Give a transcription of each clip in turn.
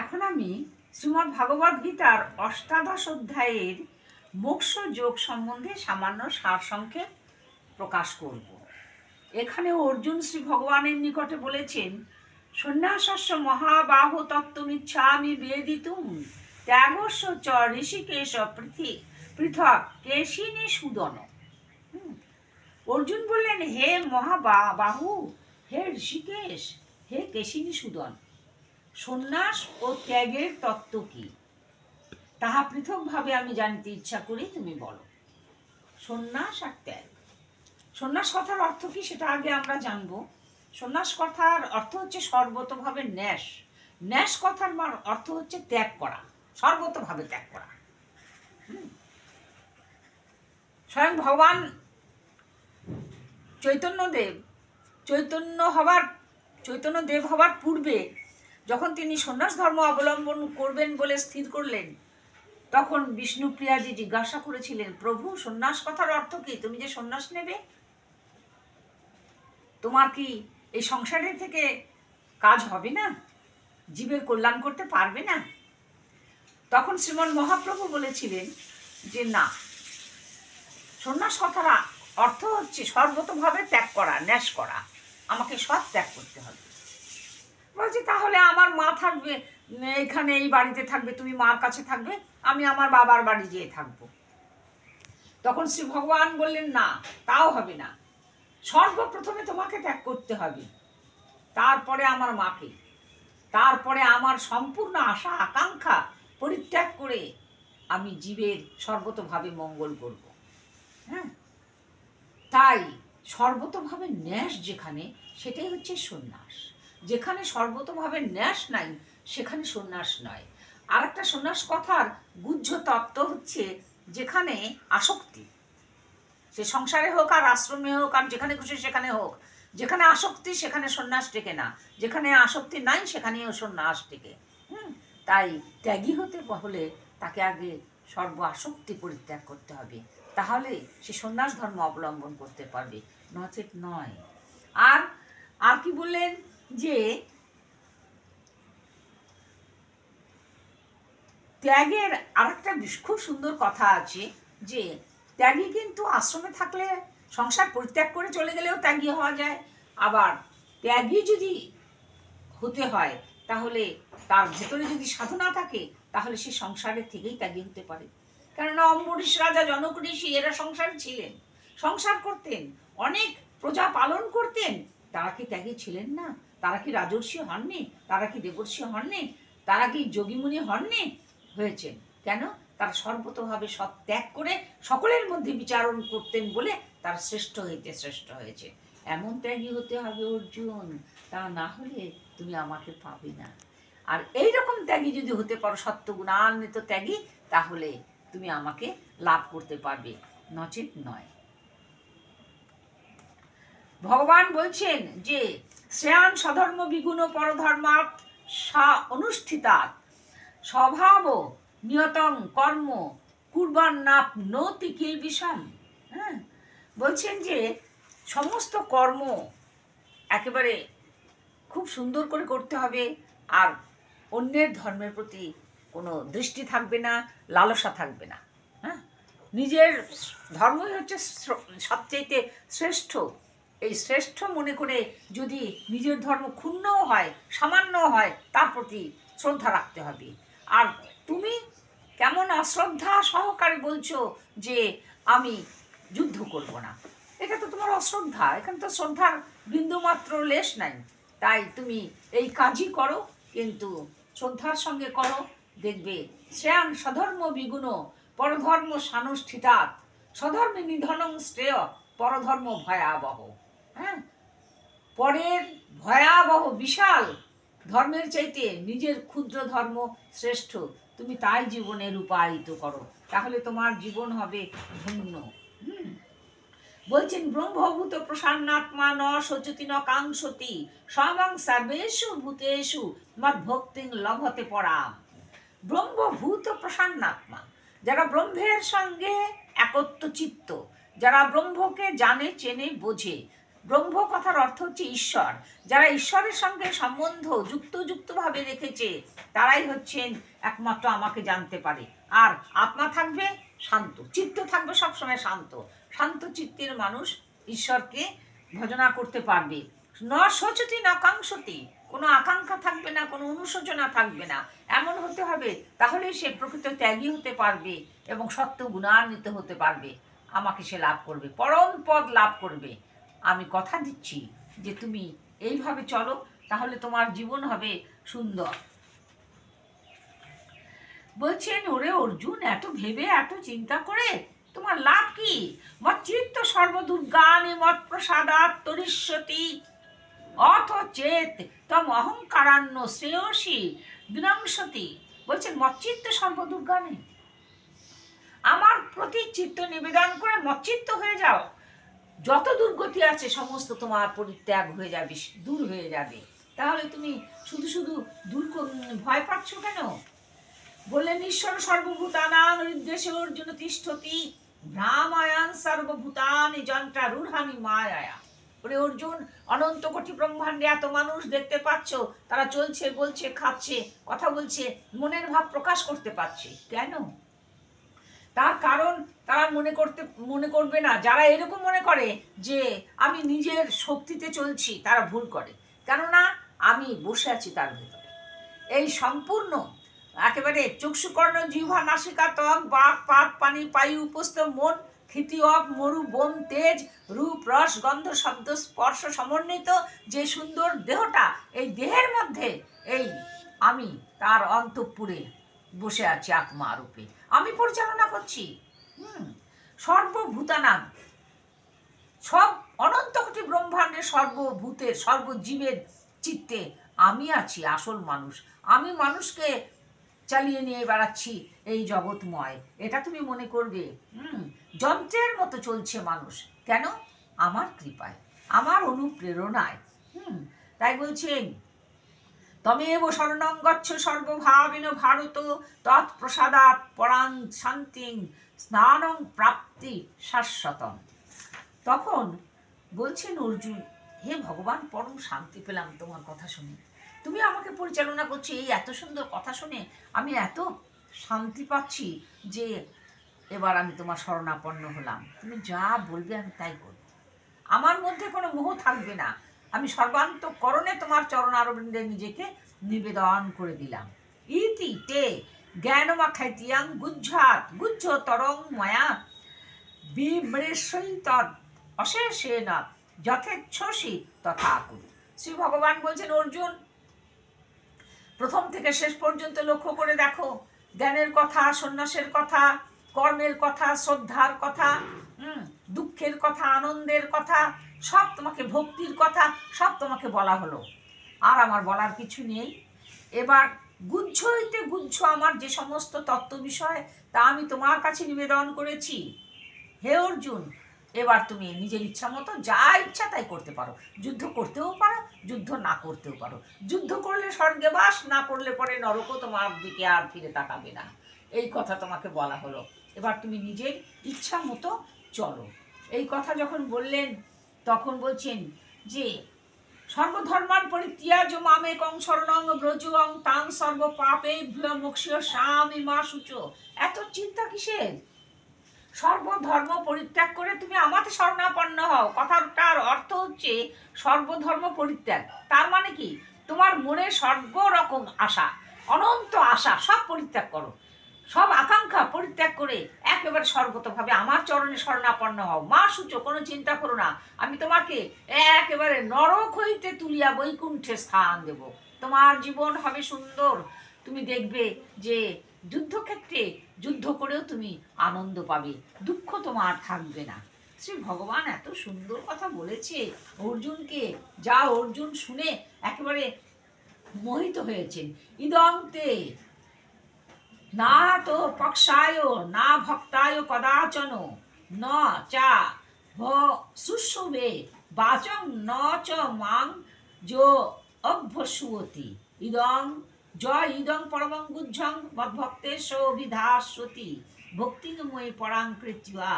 এখন আমি শ্রীমদ্ ভাগবত গীতার অষ্টাদশ অধ্যায়ের মোক্ষ যোগ সম্বন্ধে সামান্য সারসংক্ষেপ প্রকাশ করব। এখানে অর্জুন শ্রী ভগবানের নিকটে বলেছেন, সন্ন্যাসস্য মহাবাহ তত্ত্বমিচ্ছামি বেদিতুম ত্যাগস্য চ ঋষিকেশ পৃথক কেশিনী সুদন। অর্জুন বললেন, হে মহাবাহু, হে ঋষিকেশ, হে কেশিনী সুদন, সন্ন্যাস ও ত্যাগের তত্ত্ব কি তাহা পৃথকভাবে আমি জানতে ইচ্ছা করি, তুমি বলো। সন্ন্যাস আর ত্যাগ, সন্ন্যাস কথার অর্থ কি সেটা আগে আমরা জানবো। সন্ন্যাস কথার অর্থ হচ্ছে সর্বতভাবে ন্যাস। ন্যাস কথার অর্থ হচ্ছে ত্যাগ করা, সর্বতভাবে ত্যাগ করা। স্বয়ং ভগবান চৈতন্যদেব হবার পূর্বে যখন তিনি সন্ন্যাস ধর্ম অবলম্বন করবেন বলে স্থির করলেন, তখন বিষ্ণুপ্রিয়াজি জিজ্ঞাসা করেছিলেন, প্রভু, সন্ন্যাস কথার অর্থ কি? তুমি যে সন্ন্যাস নেবে, তোমার কি এই সংসারের থেকে কাজ হবে না? জীবের কল্যাণ করতে পারবে না? তখন শ্রীমন মহাপ্রভু বলেছিলেন যে না, সন্ন্যাস কথার অর্থ হচ্ছে সর্বতভাবে ত্যাগ করা, ন্যাস করা। আমাকে সব ত্যাগ করতে হবে। বলছি, তাহলে আমার মা থাকবে এখানে, এই বাড়িতে থাকবে, তুমি মার কাছে থাকবে, আমি আমার বাবার বাড়ি যেয়ে থাকবো। তখন শ্রী ভগবান বললেন, না, তাও হবে না। সর্বপ্রথমে তোমাকে ত্যাগ করতে হবে, তারপরে আমার মাকে, তারপরে আমার সম্পূর্ণ আশা আকাঙ্ক্ষা পরিত্যাগ করে আমি জীবের সর্বতভাবে মঙ্গল করব। হ্যাঁ, তাই সর্বতভাবে ন্যাস যেখানে, সেটাই হচ্ছে সন্ন্যাস। যেখানে সর্বতভাবে ন্যাস নাই, সেখানে সন্ন্যাস নয়। আর একটা সন্ন্যাস কথার গুহ্য তত্ত্ব হচ্ছে, যেখানে আসক্তি, সে সংসারে হোক আর আশ্রমে হোক আর যেখানে খুশি সেখানে হোক, যেখানে আসক্তি সেখানে সন্ন্যাস টেকে না, যেখানে আসক্তি নাই সেখানেও সন্ন্যাস টেকে। তাই ত্যাগী হতে হলে তাকে আগে সর্ব আসক্তি পরিত্যাগ করতে হবে, তাহলে সে সন্ন্যাস ধর্ম অবলম্বন করতে পারবে, নচেত নয়। আর আর কি বললেন যে ত্যাগের আরেকটা খুব সুন্দর কথা আছে, যে ত্যাগী কিন্তু আশ্রমে থাকলে, সংসার পরিত্যাগ করে চলে গেলেও ত্যাগী হওয়া যায়। আবার ত্যাগী যদি হতে হয়, তাহলে তার ভেতরে যদি সাধনা থাকে, তাহলে সে সংসারের থেকেই ত্যাগী হতে পারে। কেননা অম্বরীশ রাজা, জনক ঋষি, এরা সংসারে ছিলেন, সংসার করতেন, অনেক প্রজা পালন করতেন। তারা কি ত্যাগী ছিলেন না? তারা কি রাজর্ষি হননি? তারা কি দেবর্ষি হননি? তারা কি যোগীমুনি হননি? হয়েছেন। কেন? তারা সর্বতভাবে সব ত্যাগ করে সকলের মধ্যে বিচারণ করতেন বলে তার শ্রেষ্ঠ হয়েছে। এমন ত্যাগী হতে হবে অর্জুন, তা না হলে তুমি আমাকে পাবে না। আর এইরকম ত্যাগী যদি হতে পারো, সত্যগুণান্বিত ত্যাগী, তাহলে তুমি আমাকে লাভ করতে পারবে, নচেত নয়। ভগবান বলছেন যে শ্রেয়ান স্বধর্ম বিগুণ পরধর্মাৎ অনুষ্ঠিতাৎ স্বভাব নিয়তং কর্ম কুর্বান্নাপ্নোতি কিলবিষম। হ্যাঁ, বলছেন যে সমস্ত কর্ম একেবারে খুব সুন্দর করে করতে হবে, আর অন্যের ধর্মের প্রতি কোনো দৃষ্টি থাকবে না, লালসা থাকবে না। হ্যাঁ, নিজের ধর্মই হচ্ছে সবচেয়ে শ্রেষ্ঠ। এই শ্রেষ্ঠ মনে করে যদি নিজের ধর্ম ক্ষুণ্ণও হয়, সামান্যও হয়, তার প্রতি শ্রদ্ধা রাখতে হবে। আর তুমি কেমন অশ্রদ্ধা সহকারে বলছো যে আমি যুদ্ধ করব না, এটা তো তোমার অশ্রদ্ধা। এখানে তো শ্রদ্ধার বিন্দুমাত্র লেশ নাই। তাই তুমি এই কাজই করো, কিন্তু শ্রদ্ধার সঙ্গে করো, দেখবে শ্রেয়ান স্বধর্ম বিগুণ পরধর্ম সানুষ্ঠিতাৎ স্বধর্মে নিধনং শ্রেয় পরধর্ম ভয়াবহ। হ্যাঁ, পরের ভয়াবহ বিশাল ধর্মের চাইতে নিজের ক্ষুদ্র ধর্ম শ্রেষ্ঠ। তুমি তাই জীবনে রূপায়িত করো, তাহলে তোমার জীবন হবে ধন্য। বলছেন, ব্রহ্মভূত প্রসান্নাত্মা ন শোচতি ন কাঙ্ক্ষতি সমং সর্বেষু ভূতেষু মদ্ভক্তিং লভতে পরাম। ব্রহ্মভূত প্রসান্নাত্মা, যারা ব্রহ্মের সঙ্গে একত্ব চিত্ত, যারা ব্রহ্মকে জানে, চেনে, বোঝে, ব্রহ্ম কথার অর্থ হচ্ছে ঈশ্বর। যারা ঈশ্বরের সঙ্গে সম্বন্ধ যুক্তভাবে রেখেছে তারাই হচ্ছেন একমাত্র আমাকে জানতে পারে। আর আত্মা থাকবে শান্ত, চিত্ত থাকবে সবসময় শান্ত। শান্ত চিত্তের মানুষ ঈশ্বরকে ভজনা করতে পারবে। ন শোচতি ন কাঙ্ক্ষতি, কোনো আকাঙ্ক্ষা থাকবে না, কোনো অনুশোচনা থাকবে না, এমন হতে হবে। তাহলে সে প্রকৃত ত্যাগী হতে পারবে এবং সত্য গুণান্বিত হতে পারবে। আমাকে সে লাভ করবে, পরম পদ লাভ করবে। আমি কথা দিচ্ছি যে তুমি এইভাবে চলো, তাহলে তোমার জীবন হবে সুন্দর। বলছেন, ওরে অর্জুন, এত ভেবে এত চিন্তা করে তোমার লাভ কি? মচ্চিত্ত সর্বদুর্গানি মৎ প্রসাদাৎ তরিষ্যতি অথ চেত তম অহংকারান্ন শ্রেয়সী বিনংসতি। বলছেন মচ্চিত্ত সর্বদুর্গানি, আমার প্রতি চিত্ত নিবেদন করে মচ্চিত্ত হয়ে যাও, যত দুর্গতি আছে সমস্ত তোমার পরিত্যাগ হয়ে যাবে, দূর হয়ে যাবে। তাহলে তুমি শুধু শুধু ভয় পাচ্ছ কেন? বললেন, ঈশ্বর সর্বভূতানাং হৃদ্দেশে অর্জুন তিষ্ঠতি ভ্রামায়ান সর্বভূতানি যন্ত্রারূঢ়ানি মায়ায়া। বলে, অর্জুন, অনন্ত কোটি ব্রহ্মাণ্ডে এত মানুষ দেখতে পাচ্ছ, তারা চলছে, বলছে, খাচ্ছে, কথা বলছে, মনের ভাব প্রকাশ করতে পারছে কেন? তার কারণ তারা মনে করবে না। যারা এরকম মনে করে যে আমি নিজের শক্তিতে চলছি, তারা ভুল করে। কেননা আমি বসে আছি তার ভেতরে। এই সম্পূর্ণ একেবারে চক্ষুকর্ণ জিহ্বা নাসিকা ত্বক বাক পাক পানি পায়ু উপস্থ মন ক্ষিতি অপ মরু বন তেজ রূপ রস গন্ধ শব্দ স্পর্শ সমন্বিত যে সুন্দর দেহটা, এই দেহের মধ্যে এই আমি তার অন্তঃপুরে বসে আছি আত্মা রূপে, আমি পরিচালনা করছি। সর্বভূতানাং, সব অনন্ত কোটি ব্রহ্মাণ্ডের সর্বভূতের সর্বজীবের চিত্তে আমি আছি আসল মানুষ। আমি মানুষকে চালিয়ে নিয়ে বেড়াচ্ছি এই জগৎময়, এটা তুমি মনে করবে। যন্ত্রের মতো চলছে মানুষ, কেন? আমার কৃপায়, আমার অনুপ্রেরণায়। তাই বলছেন, তমেব শরণং গচ্ছ সর্বভাবেন ভারত তৎপ্রসাদাৎ পরাং শান্তিং স্নানং প্রাপ্তি শাশ্বতম। তখন বলছেন অর্জুন, হে ভগবান, পরম শান্তি পেলাম তোমার কথা শুনে। তুমি আমাকে পরিচালনা করছো, এই এত সুন্দর কথা শুনে আমি এত শান্তি পাচ্ছি যে এবার আমি তোমার শরণাপন্ন হলাম। তুমি যা বলবে আমি তাই করব। আমার মধ্যে কোনো মোহ থাকবে না। আমি সর্বান্তঃকরণে তোমার চরণারবিন্দে নিজেকে নিবেদন করে দিলাম। ইতি তে জ্ঞানমাখাইতিয়াং গুজ্জাত গুজ্জ তরং মায়া বিমৃশৈ তৎ অশেষেণ যথেচ্ছসি তথা কুরু। শ্রী ভগবান বলছেন, অর্জুন, প্রথম থেকে শেষ পর্যন্ত লক্ষ্য করে দেখো, জ্ঞানের কথা, সন্ন্যাসের কথা, কর্মের কথা, শ্রদ্ধার কথা, দুঃখের কথা, আনন্দের কথা, সব তোমাকে, ভক্তির কথা সব তোমাকে বলা হলো। আর আমার বলার কিছু নেই। এবার গুচ্ছ হইতে গুচ্ছ আমার যে সমস্ত তত্ত্ব বিষয়, তা আমি তোমার কাছে নিবেদন করেছি। হে অর্জুন, এবার তুমি নিজের ইচ্ছা মতো যা ইচ্ছা তাই করতে পারো। যুদ্ধ করতেও পারো, যুদ্ধ না করতেও পারো। যুদ্ধ করলে স্বর্গে বাস, না করলে পরে নরকও তোমার দিকে আর ফিরে তাকাবে না। এই কথা তোমাকে বলা হলো। এবার তুমি নিজের ইচ্ছা মতো চলো। এই কথা যখন বললেন, তখন বলছেন যে সর্বধর্মান পরিত্যাজ্য মামেকং শরণং ব্রজং তাং সর্ব পাপেভ্যো মোক্ষয়ো স্বামী মা শুচো। এত চিন্তা কিসের? সর্বধর্ম পরিত্যাগ করে তুমি আমাতে শরণাপন্ন হও। কথাটার অর্থ হচ্ছে সর্বধর্ম পরিত্যাগ। তার মানে কি? তোমার মনে সর্বরকম আশা, অনন্ত আশা সব পরিত্যাগ করো। সব আকাঙ্ক্ষা পরিত্যাগ করে একেবারে সর্বতভাবে আমার চরণে শরণাপন্ন হও। মা সূচো, কোনো চিন্তা করো না। আমি তোমাকে একেবারে নরক হইতে তুলিয়া বৈকুণ্ঠে স্থান দেব। তোমার জীবন হবে সুন্দর। তুমি দেখবে যে যুদ্ধক্ষেত্রে যুদ্ধ করেও তুমি আনন্দ পাবে, দুঃখ তোমার থাকবে না। শ্রী ভগবান এত সুন্দর কথা বলেছে অর্জুনকে, যা অর্জুন শুনে একেবারে মোহিত হয়েছেন। ইদংতে না তো পক্ষায় না ভক্তায় কদাচন ন চা শুশ্রুবে বাচং ন চ মাং যো অভ্যসুয়তি ইদং জয় ইদং পরমং গুজ্জং মদ্ভক্তেশ অভিধাস্বতি ভক্তিময়ী পরাং কৃত্বা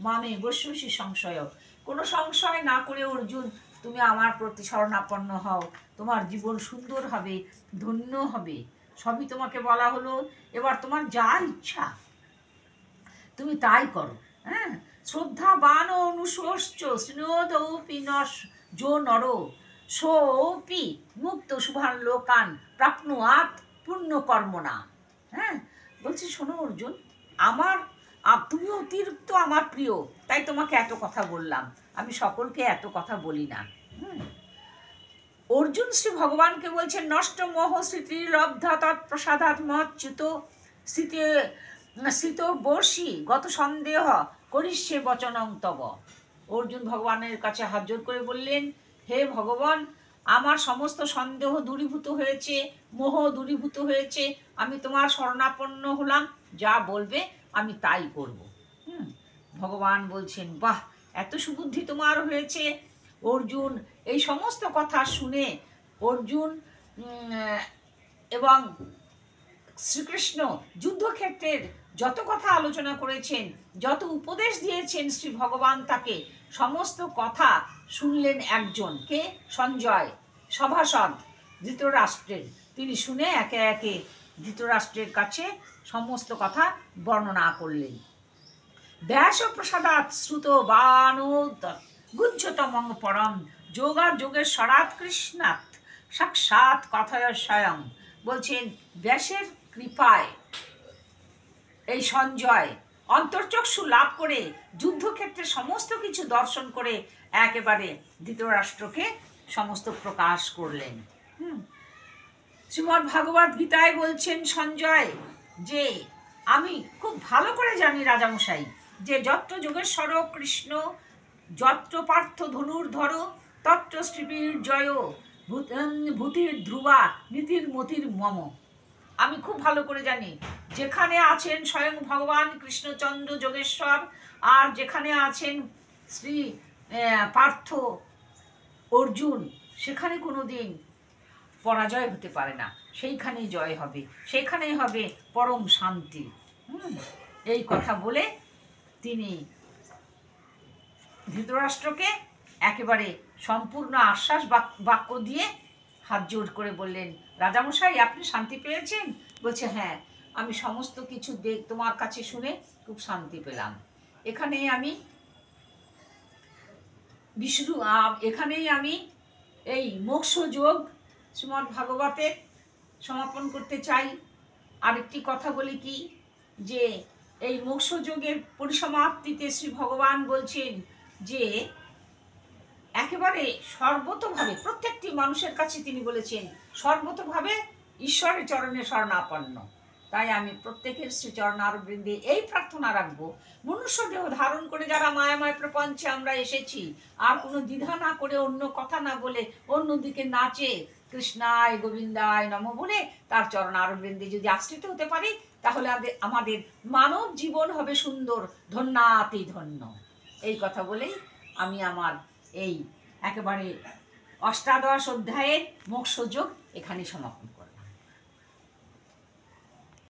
মামে বস্যসি সংশয় কোনো সংশয় না করে অর্জুন তুমি আমার প্রতি শরণাপন্ন হও, তোমার জীবন সুন্দর হবে, ধন্য হবে। সবই তোমাকে বলা হলো, এবার তোমার যা ইচ্ছা তুমি তাই করো। হ্যাঁ, শ্রদ্ধাবান অনুশোশ্চ স্নেহদৌপি যো নর সোপি মুক্ত শুভান লোকান প্রাপ্নুয়াত পুণ্যকর্মণা। হ্যাঁ, বলছি শোনো অর্জুন, আমার তুমি অতিরিক্ত আমার প্রিয়, তাই তোমাকে এত কথা বললাম, আমি সকলকে এত কথা বলি না। অর্জুন শ্রী ভগবানকে বলছেন নষ্ট মোহ স্মৃতি লব্ধা তৎপ্রসাদাৎ মচ্যুত স্থিত বর্ষি গত সন্দেহ করিষ্যে বচনং তব। অর্জুন ভগবানের কাছে হাত জোর করে বললেন, হে ভগবান, আমার সমস্ত সন্দেহ দূরীভূত হয়েছে, মোহ দূরীভূত হয়েছে, আমি তোমার শরণাপন্ন হলাম, যা বলবে আমি তাই করব। ভগবান বলছেন, বাহ, এত সুবুদ্ধি তোমার হয়েছে। অর্জুন এই সমস্ত কথা শুনে অর্জুন এবং শ্রীকৃষ্ণ যুদ্ধক্ষেত্রের যত কথা আলোচনা করেছেন, যত উপদেশ দিয়েছেন শ্রী ভগবান, তাকে সমস্ত কথা শুনলেন একজন, কে? সঞ্জয়, সভাসদ ধৃতরাষ্ট্রের। তিনি শুনে একে একে ধৃতরাষ্ট্রের কাছে সমস্ত কথা বর্ণনা করলেন। ব্যাস প্রসাদাৎ শ্রুত বানোদ গুজ্জতমং পরম যোগা যোগের সরাত কৃষ্ণাৎ সাক্ষাৎ কথায় স্বয়ং। বলছেন ব্যাসের কৃপায় এই সঞ্জয় অন্তর্চক্ষু লাভ করে যুদ্ধক্ষেত্রে সমস্ত কিছু দর্শন করে একেবারে ধৃতরাষ্ট্রকে সমস্ত প্রকাশ করলেন। শ্রীমদ্ ভাগবত গীতায় বলছেন সঞ্জয় যে আমি খুব ভালো করে জানি রাজামশাই, যে যত্র যোগেশ্বর কৃষ্ণ যত্র পার্থ ধনুর্ধর তত্র শ্রীবীর জয় ভূতির ধ্রুবা নীতির মতির মম। আমি খুব ভালো করে জানি যেখানে আছেন স্বয়ং ভগবান কৃষ্ণচন্দ্র যোগেশ্বর, আর যেখানে আছেন শ্রী পার্থ অর্জুন, সেখানে কোনো দিন পরাজয় হতে পারে না, সেইখানেই জয় হবে, সেইখানেই হবে পরম শান্তি। এই কথা বলে তিনি ধৃতরাষ্ট্রকে একেবারে সম্পূর্ণ আশ্বাস বাক্য দিয়ে হাত জোর করে বললেন, রাজামশাই আপনি শান্তি পেয়েছেন? বলছে, হ্যাঁ, আমি সমস্ত কিছু তোমার কাছে শুনে খুব শান্তি পেলাম। এখানেই আমি এই মোক্ষ যোগ শ্রীমদ্ ভাগবতে সমাপন করতে চাই। আরেকটি কথা বলি কি, যে এই মোক্ষ যোগের পরিসমাপ্তিতে শ্রী ভগবান বলছেন যে একেবারে সর্বতোভাবে প্রত্যেকটি মানুষের কাছে তিনি বলেছেন সর্বতোভাবে ঈশ্বরের চরণে শরণাপন্ন। তাই আমি প্রত্যেকের শ্রীচরণারবিন্দে এই প্রার্থনা রাখবো, মনুষ্য দেহ ধারণ করে যারা মায়াময় প্রপঞ্চে আমরা এসেছি, আর কোনো দ্বিধা না করে, অন্য কথা না বলে, অন্যদিকে নাচে কৃষ্ণায় গোবিন্দায় নম বলে তার চরণারবিন্দে যদি আশ্রিত হতে পারি, তাহলে আমাদের মানব জীবন হবে সুন্দর, ধন্যাতি ধন্য। এই কথা বলেই আমি আমার এই একেবারে অষ্টাদশ অধ্যায়ের মোক্ষ যোগ এখানে সমাপন।